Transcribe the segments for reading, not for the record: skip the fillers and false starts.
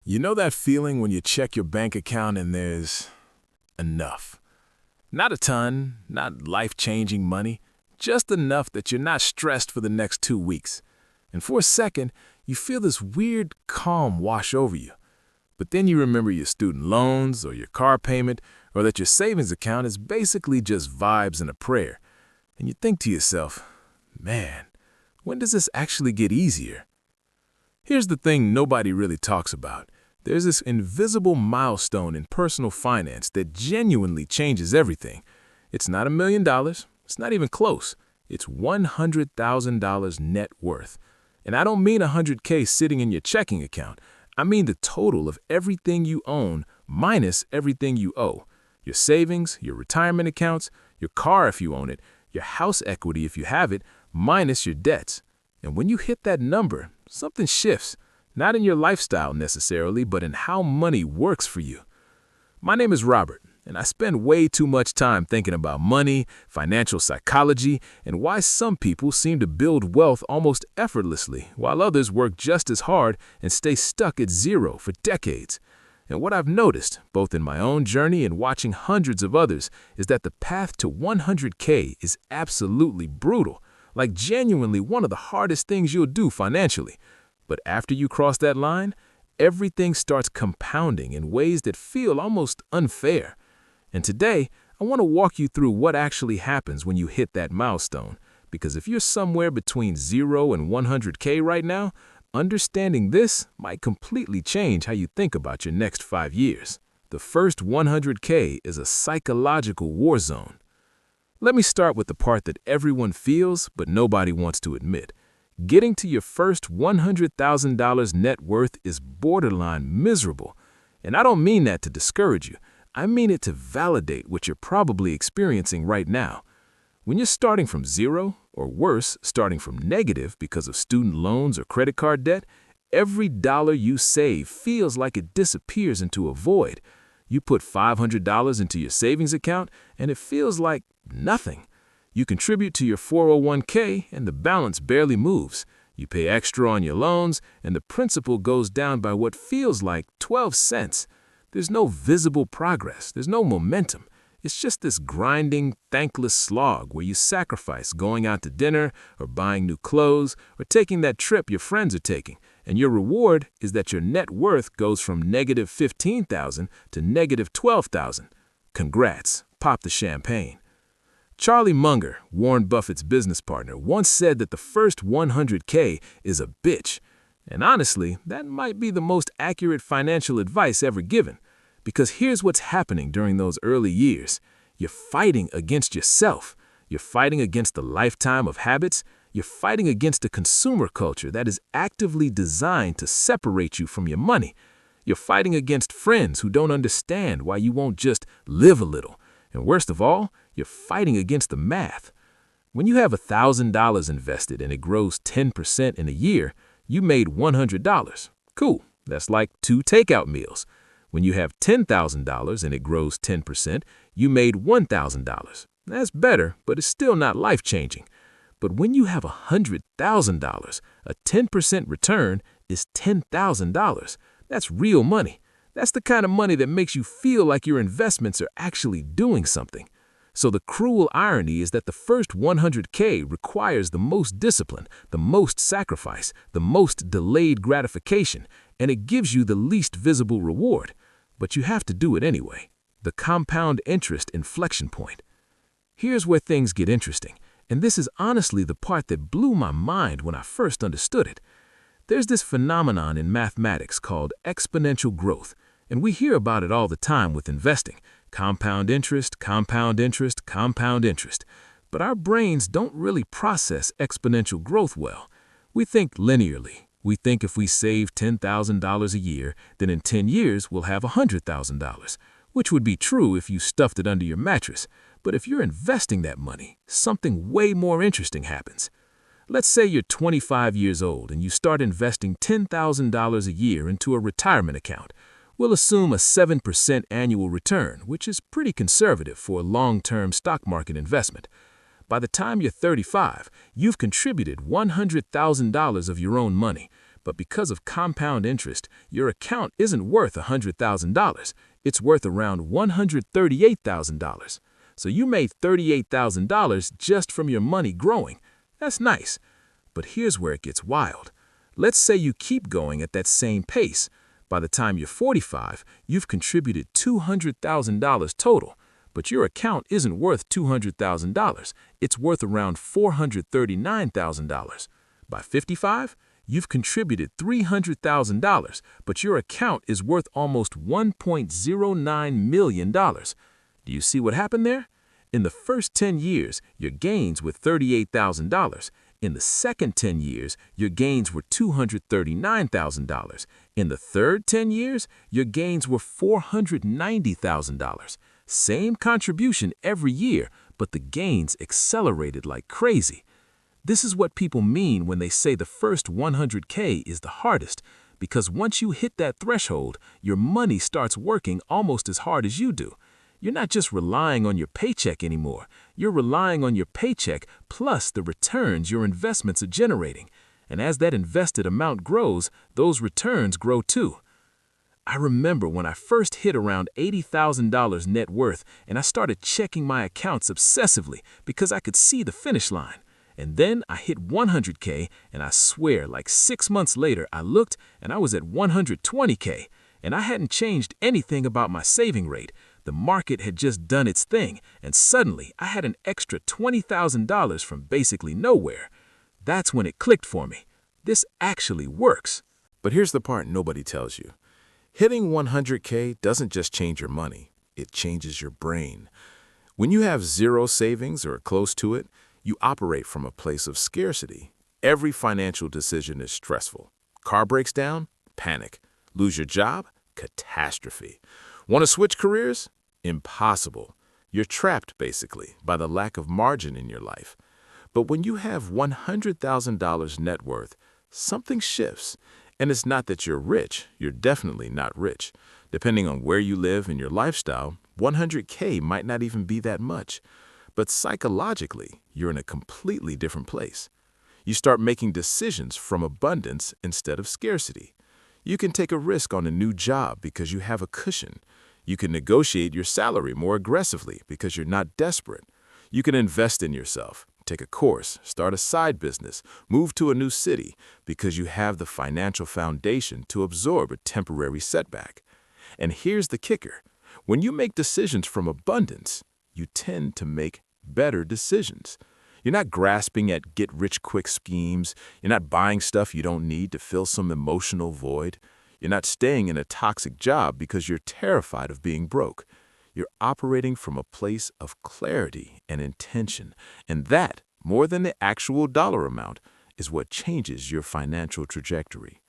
You know that feeling when you check your bank account and there's enough? Not a ton, not life-changing money, just enough that you're not stressed for the next 2 weeks. And for a second, you feel this weird calm wash over you. But then you remember your student loans or your car payment or that your savings account is basically just vibes and a prayer. And you think to yourself, man, when does this actually get easier? Here's the thing nobody really talks about. There's this invisible milestone in personal finance that genuinely changes everything. It's not $1 million. It's not even close. It's $100,000 net worth. And I don't mean $100K sitting in your checking account. I mean the total of everything you own minus everything you owe. Your savings, your retirement accounts, your car if you own it, your house equity if you have it, minus your debts. And when you hit that number, something shifts. Not in your lifestyle necessarily, but in how money works for you. My name is Robert, and I spend way too much time thinking about money, financial psychology, and why some people seem to build wealth almost effortlessly, while others work just as hard and stay stuck at zero for decades. And what I've noticed, both in my own journey and watching hundreds of others, is that the path to 100K is absolutely brutal, like genuinely one of the hardest things you'll do financially. But after you cross that line, everything starts compounding in ways that feel almost unfair. And today, I want to walk you through what actually happens when you hit that milestone. Because if you're somewhere between 0 and 100K right now, understanding this might completely change how you think about your next 5 years. The first 100K is a psychological war zone. Let me start with the part that everyone feels but nobody wants to admit. Getting to your first $100,000 net worth is borderline miserable. And I don't mean that to discourage you. I mean it to validate what you're probably experiencing right now. When you're starting from zero, or worse, starting from negative because of student loans or credit card debt, every dollar you save feels like it disappears into a void. You put $500 into your savings account, and it feels like nothing. You contribute to your 401k and the balance barely moves. You pay extra on your loans and the principal goes down by what feels like 12 cents. There's no visible progress. There's no momentum. It's just this grinding, thankless slog where you sacrifice going out to dinner or buying new clothes or taking that trip your friends are taking. And your reward is that your net worth goes from negative 15,000 to negative 12,000. Congrats. Pop the champagne. Charlie Munger, Warren Buffett's business partner, once said that the first 100K is a bitch. And honestly, that might be the most accurate financial advice ever given. Because here's what's happening during those early years. You're fighting against yourself. You're fighting against the lifetime of habits. You're fighting against a consumer culture that is actively designed to separate you from your money. You're fighting against friends who don't understand why you won't just live a little. And worst of all, you're fighting against the math. When you have $1,000 invested and it grows 10% in a year, you made $100. Cool, that's like 2 takeout meals. When you have $10,000 and it grows 10%, you made $1,000. That's better, but it's still not life-changing. But when you have $100,000, a 10% return is $10,000. That's real money. That's the kind of money that makes you feel like your investments are actually doing something. So the cruel irony is that the first 100K requires the most discipline, the most sacrifice, the most delayed gratification, and it gives you the least visible reward. But you have to do it anyway. The compound interest inflection point. Here's where things get interesting, and this is honestly the part that blew my mind when I first understood it. There's this phenomenon in mathematics called exponential growth, and we hear about it all the time with investing. Compound interest, compound interest, compound interest. But our brains don't really process exponential growth well. We think linearly. We think if we save $10,000 a year, then in 10 years we'll have $100,000, which would be true if you stuffed it under your mattress. But if you're investing that money, something way more interesting happens. Let's say you're 25 years old and you start investing $10,000 a year into a retirement account. We'll assume a 7% annual return, which is pretty conservative for a long-term stock market investment. By the time you're 35, you've contributed $100,000 of your own money. But because of compound interest, your account isn't worth $100,000. It's worth around $138,000. So you made $38,000 just from your money growing. That's nice. But here's where it gets wild. Let's say you keep going at that same pace. By the time you're 45, you've contributed $200,000 total. But your account isn't worth $200,000. It's worth around $439,000. By 55, you've contributed $300,000, but your account is worth almost $1.09 million. Do you see what happened there? In the first 10 years, your gains were $38,000. In the second 10 years, your gains were $239,000. In the third 10 years, your gains were $490,000. Same contribution every year, but the gains accelerated like crazy. This is what people mean when they say the first 100K is the hardest, because once you hit that threshold, your money starts working almost as hard as you do. You're not just relying on your paycheck anymore. You're relying on your paycheck plus the returns your investments are generating. And as that invested amount grows, those returns grow too. I remember when I first hit around $80,000 net worth and I started checking my accounts obsessively because I could see the finish line. And then I hit 100K and I swear like 6 months later I looked and I was at 120K and I hadn't changed anything about my saving rate. The market had just done its thing, and suddenly I had an extra $20,000 from basically nowhere. That's when it clicked for me. This actually works. But here's the part nobody tells you. Hitting 100K doesn't just change your money, it changes your brain. When you have zero savings or close to it, you operate from a place of scarcity. Every financial decision is stressful. Car breaks down? Panic. Lose your job? Catastrophe. Want to switch careers? Impossible. You're trapped, basically, by the lack of margin in your life. But when you have $100,000 net worth, something shifts. And it's not that you're rich. You're definitely not rich. Depending on where you live and your lifestyle, 100K might not even be that much. But psychologically, you're in a completely different place. You start making decisions from abundance instead of scarcity. You can take a risk on a new job because you have a cushion. You can negotiate your salary more aggressively because you're not desperate. You can invest in yourself, take a course, start a side business, move to a new city because you have the financial foundation to absorb a temporary setback. And here's the kicker. When you make decisions from abundance, you tend to make better decisions. You're not grasping at get-rich-quick schemes. You're not buying stuff you don't need to fill some emotional void. You're not staying in a toxic job because you're terrified of being broke. You're operating from a place of clarity and intention. And that, more than the actual dollar amount, is what changes your financial trajectory.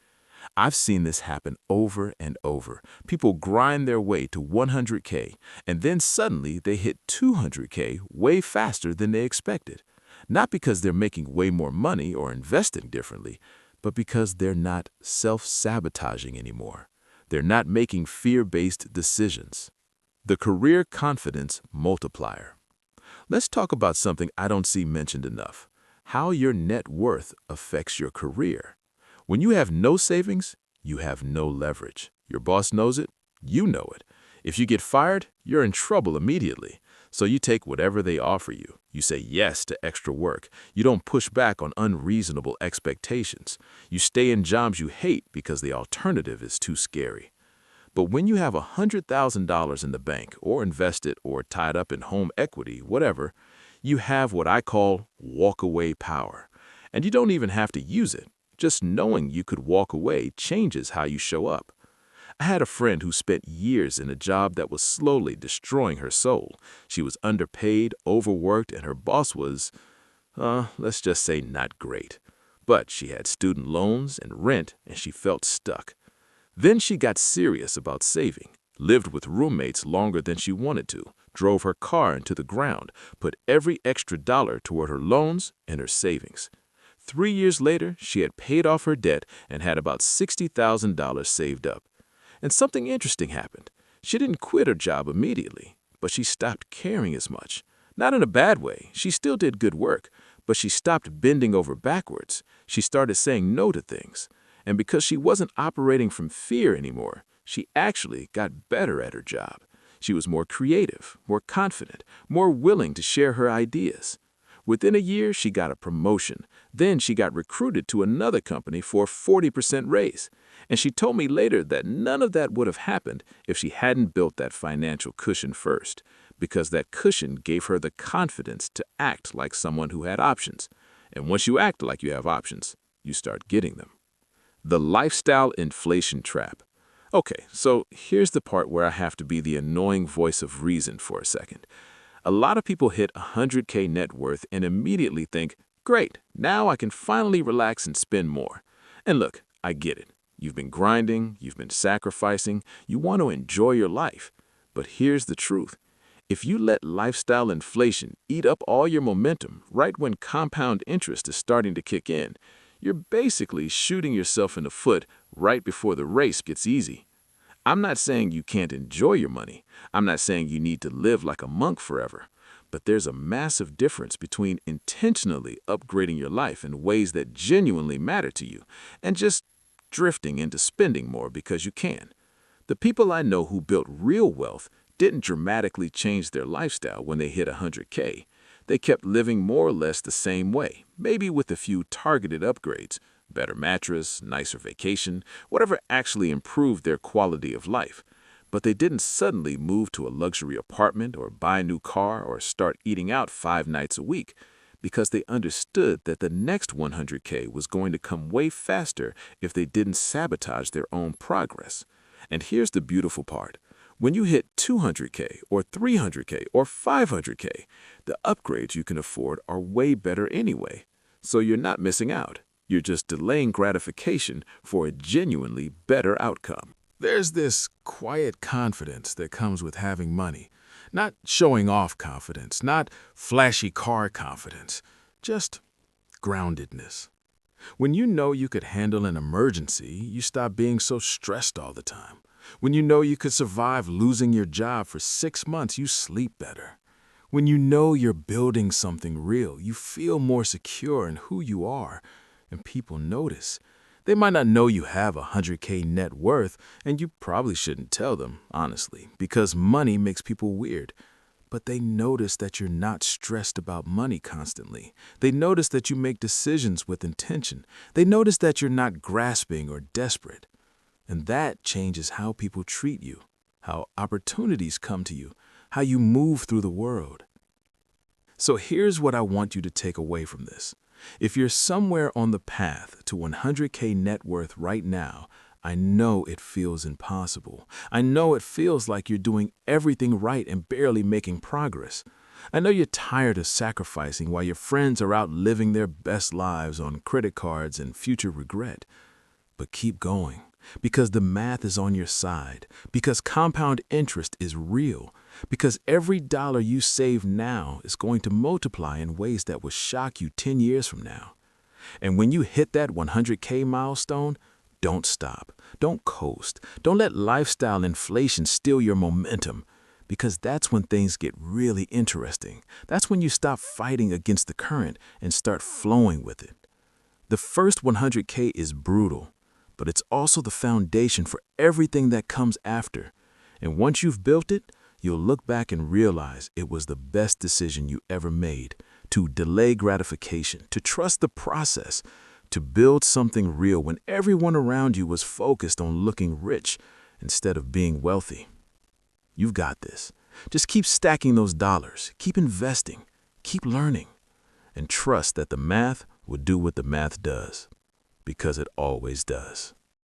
I've seen this happen over and over. People grind their way to 100K, and then suddenly they hit 200K way faster than they expected. Not because they're making way more money or investing differently, but because they're not self-sabotaging anymore. They're not making fear-based decisions. The career confidence multiplier. Let's talk about something I don't see mentioned enough: how your net worth affects your career. When you have no savings, you have no leverage. Your boss knows it, you know it. If you get fired, you're in trouble immediately. So you take whatever they offer you. You say yes to extra work. You don't push back on unreasonable expectations. You stay in jobs you hate because the alternative is too scary. But when you have $100,000 in the bank, or invested, or tied up in home equity, whatever, you have what I call walk-away power. And you don't even have to use it. Just knowing you could walk away changes how you show up. I had a friend who spent years in a job that was slowly destroying her soul. She was underpaid, overworked, and her boss was, let's just say not great. But she had student loans and rent, and she felt stuck. Then she got serious about saving, lived with roommates longer than she wanted to, drove her car into the ground, put every extra dollar toward her loans and her savings. 3 years later, she had paid off her debt and had about $60,000 saved up. And something interesting happened. She didn't quit her job immediately, but she stopped caring as much. Not in a bad way. She still did good work, but she stopped bending over backwards. She started saying no to things. And because she wasn't operating from fear anymore, she actually got better at her job. She was more creative, more confident, more willing to share her ideas. Within a year, she got a promotion. Then she got recruited to another company for a 40% raise. And she told me later that none of that would have happened if she hadn't built that financial cushion first, because that cushion gave her the confidence to act like someone who had options. And once you act like you have options, you start getting them. The lifestyle inflation trap. Okay, so here's the part where I have to be the annoying voice of reason for a second. A lot of people hit 100K net worth and immediately think, great, now I can finally relax and spend more. And look, I get it. You've been grinding, you've been sacrificing, you want to enjoy your life. But here's the truth. If you let lifestyle inflation eat up all your momentum right when compound interest is starting to kick in, you're basically shooting yourself in the foot right before the race gets easy. I'm not saying you can't enjoy your money. I'm not saying you need to live like a monk forever. But there's a massive difference between intentionally upgrading your life in ways that genuinely matter to you and just drifting into spending more because you can. The people I know who built real wealth didn't dramatically change their lifestyle when they hit 100K. They kept living more or less the same way, maybe with a few targeted upgrades, better mattress, nicer vacation, whatever actually improved their quality of life. But they didn't suddenly move to a luxury apartment or buy a new car or start eating out 5 nights a week, because they understood that the next 100K was going to come way faster if they didn't sabotage their own progress. And here's the beautiful part. When you hit 200K or 300K or 500K, the upgrades you can afford are way better anyway. So you're not missing out. You're just delaying gratification for a genuinely better outcome. There's this quiet confidence that comes with having money. Not showing off confidence, not flashy car confidence, just groundedness. When you know you could handle an emergency, you stop being so stressed all the time. When you know you could survive losing your job for 6 months, you sleep better. When you know you're building something real, you feel more secure in who you are, and people notice. They might not know you have 100K net worth, and you probably shouldn't tell them, honestly, because money makes people weird. But they notice that you're not stressed about money constantly. They notice that you make decisions with intention. They notice that you're not grasping or desperate. And that changes how people treat you, how opportunities come to you, how you move through the world. So here's what I want you to take away from this. If you're somewhere on the path to 100K net worth right now, I know it feels impossible. I know it feels like you're doing everything right and barely making progress. I know you're tired of sacrificing while your friends are out living their best lives on credit cards and future regret. But keep going, because the math is on your side, because compound interest is real, because every dollar you save now is going to multiply in ways that will shock you 10 years from now. And when you hit that 100K milestone, don't stop. Don't coast. Don't let lifestyle inflation steal your momentum, because that's when things get really interesting. That's when you stop fighting against the current and start flowing with it. The first 100K is brutal, but it's also the foundation for everything that comes after. And once you've built it, you'll look back and realize it was the best decision you ever made, to delay gratification, to trust the process, to build something real when everyone around you was focused on looking rich instead of being wealthy. You've got this. Just keep stacking those dollars, keep investing, keep learning, and trust that the math will do what the math does, because it always does.